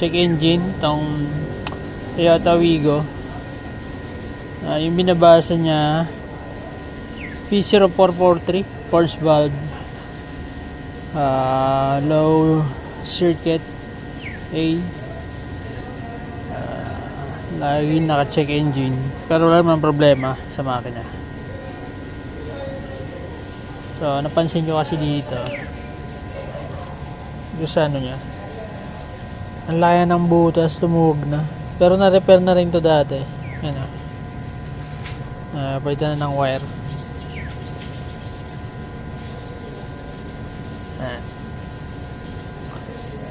check engine itong Toyota Wigo. Yung binabasa niya V0443 force valve, low circuit A, lagi naka-check engine pero wala namang problema sa makina. So napansin nyo kasi dito yung sa ano niya, ang laya ng butas, tumuhog na, pero na-repair na rin to dati. Yan o, palitan na ng wire.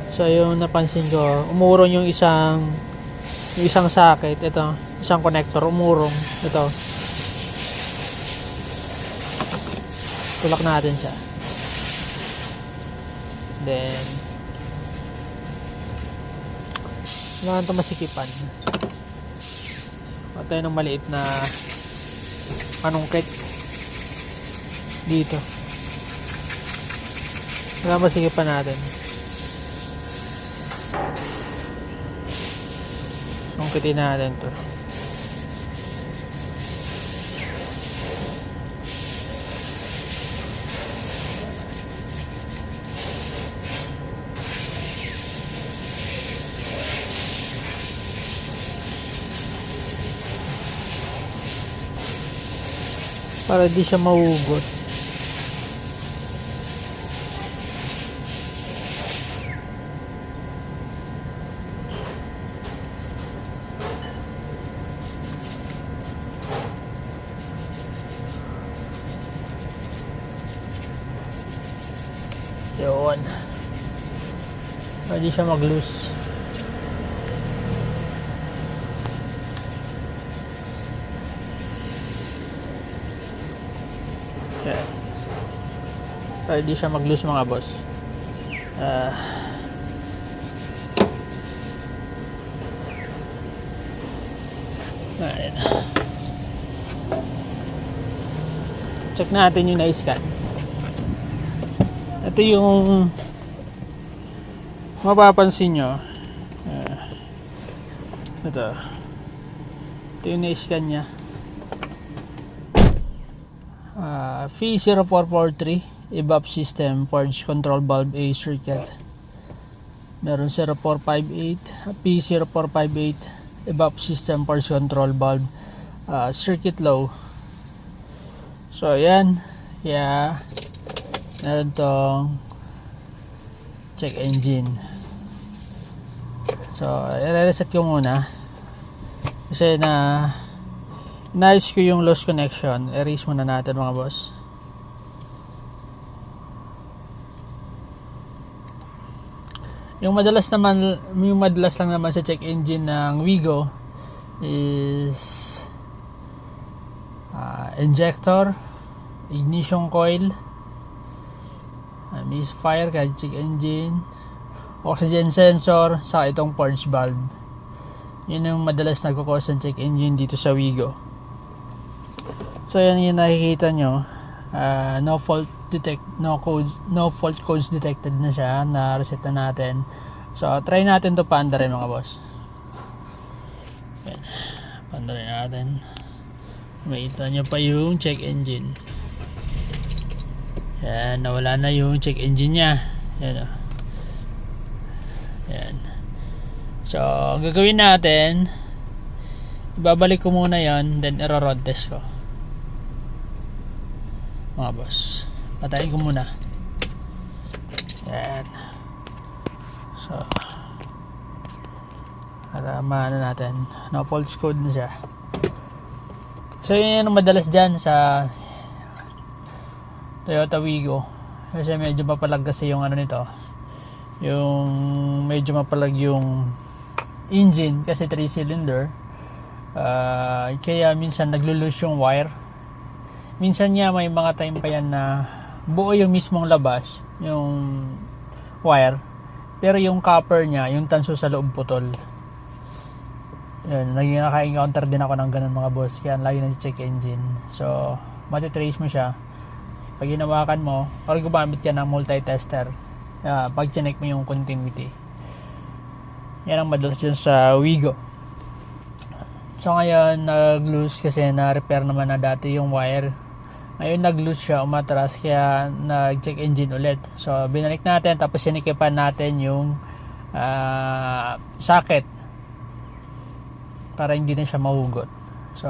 So yung napansin ko, umurong yung isang socket. Ito, isang connector umurong. Ito, tulak natin siya. Then wala ito masikipan. Ito yung maliit na panungkit dito. Wala masikipan natin. Sungkitin natin to. Para di siya mahugot. Yun. Para di siya mag-loose. Yan. Para di siya mag-loose mga boss. Ayan. Check natin yung na-scan. Ito yung mapapansin nyo. Ito yung na-scan nya. V0443 evap system forge control valve A circuit. Meron 0458 P0458 evap system forge control valve circuit low. So ayan, yeah, meron tong check engine. So i-reset ko muna kasi nice ko yung lost connection. Erase muna natin mga boss. Yung madalas lang naman sa check engine ng Wigo is injector, ignition coil, misfire kaya check engine, oxygen sensor, saka itong purge valve. Yun yung madalas nagkakos ng check engine dito sa Wigo. So yan yung nakikita nyo, no fault codes detected na siya, na reset na natin. So try natin to paanda rin mga boss. Yan, paanda rin natin. Makita nyo pa yung check engine. Yan, nawala na yung check engine nya. Yan o. Yan. So ang gagawin natin, ibabalik ko muna yon, then i-road test ko mga boss. Patayin ko muna. Yan. So para maano natin, no fault code na siya. So yun yung madalas dyan sa Toyota Wigo, kasi medyo mapalag kasi yung ano nito, yung medyo mapalag yung engine kasi 3 cylinder. Kaya minsan naglo-loose yung wire. Minsan niya may mga time pa yan na buo yung mismong labas yung wire, pero yung copper niya, yung tanso sa loob putol. Yan, naka-encounter din ako ng ganun mga boss. Yan, lagi na check engine. So matitrace mo siya pag hinawakan mo, or gumamit ka ng multi-tester pag chinek mo yung continuity. Yan ang madalas dyan sa Wigo. So ngayon nag-loose kasi na-repair naman na dati yung wire. Ngayon nag-loose siya, umatras, kaya nag-check engine ulit. So binalik natin, tapos sinikipan natin yung socket para hindi na siya mahugot. So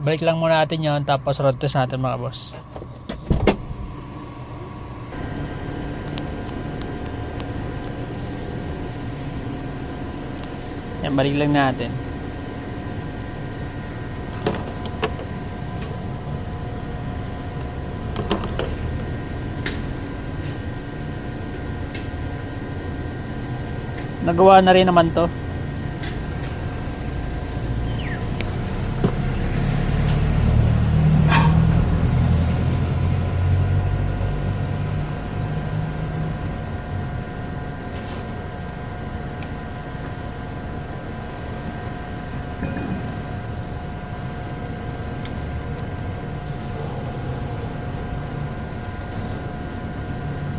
balik lang muna natin yon, tapos road test natin mga boss. Yan, balik lang natin. Nagawa na rin naman to.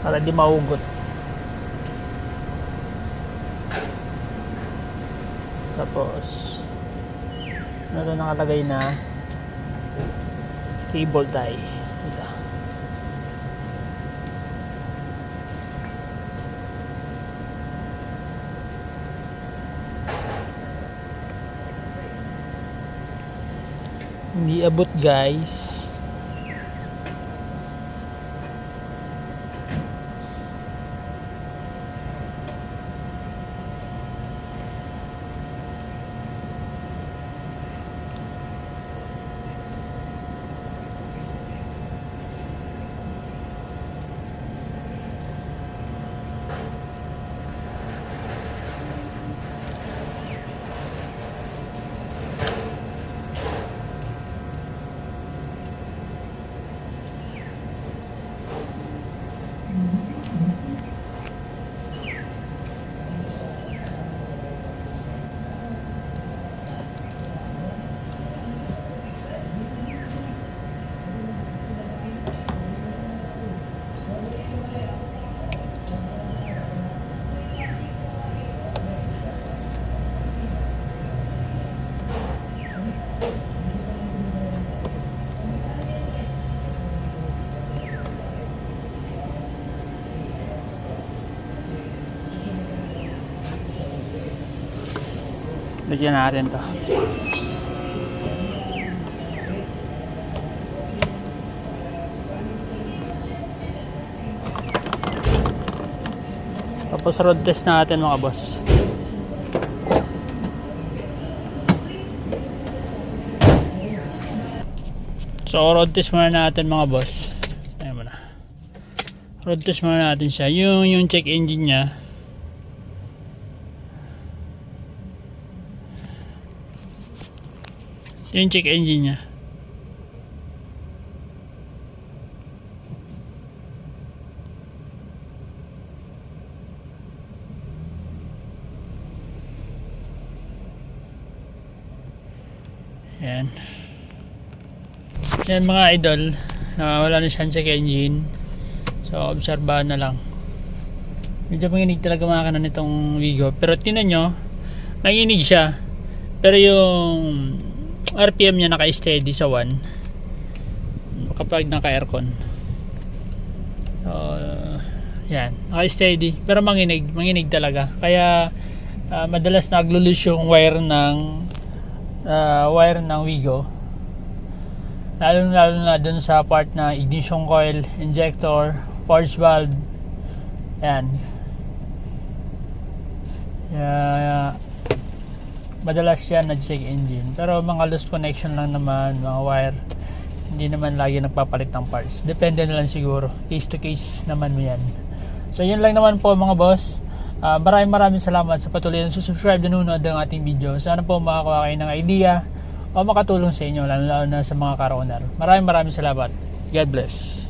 Para di mahugot. Tapos meron nakalagay na cable tie ito. Hindi abot guys. Lagyan natin to. Tapos road test natin mga boss. So road test muna natin mga boss. Ayan muna. Road test muna natin siya. Yung check engine niya. Yung check engine niya. Yan. Yan mga idol. Wala na siyang check engine. So obserbahan na lang. Medyo manginig talaga mga kanan nitong Wigo. Pero tinan nyo, manginig siya. Pero yung RPM niya naka-steady sa 1 kapag naka-aircon. Yan, naka-steady pero manginig talaga. Kaya madalas naglo-loose yung wire ng Wigo. Lalo na dun sa part na ignition coil, injector, force valve. Yan. Madalas yan nag-check engine, pero mga loose connection lang naman, mga wire, hindi naman lagi nagpapalit ng parts. Depende na lang siguro, case to case naman yan. So yun lang naman po mga boss. Maraming salamat sa patuloy na subscribe na nanonood ng ating video. Sana po makakuha kayo ng idea o makatulong sa inyo, lalo na sa mga car owner. Maraming salamat. God bless.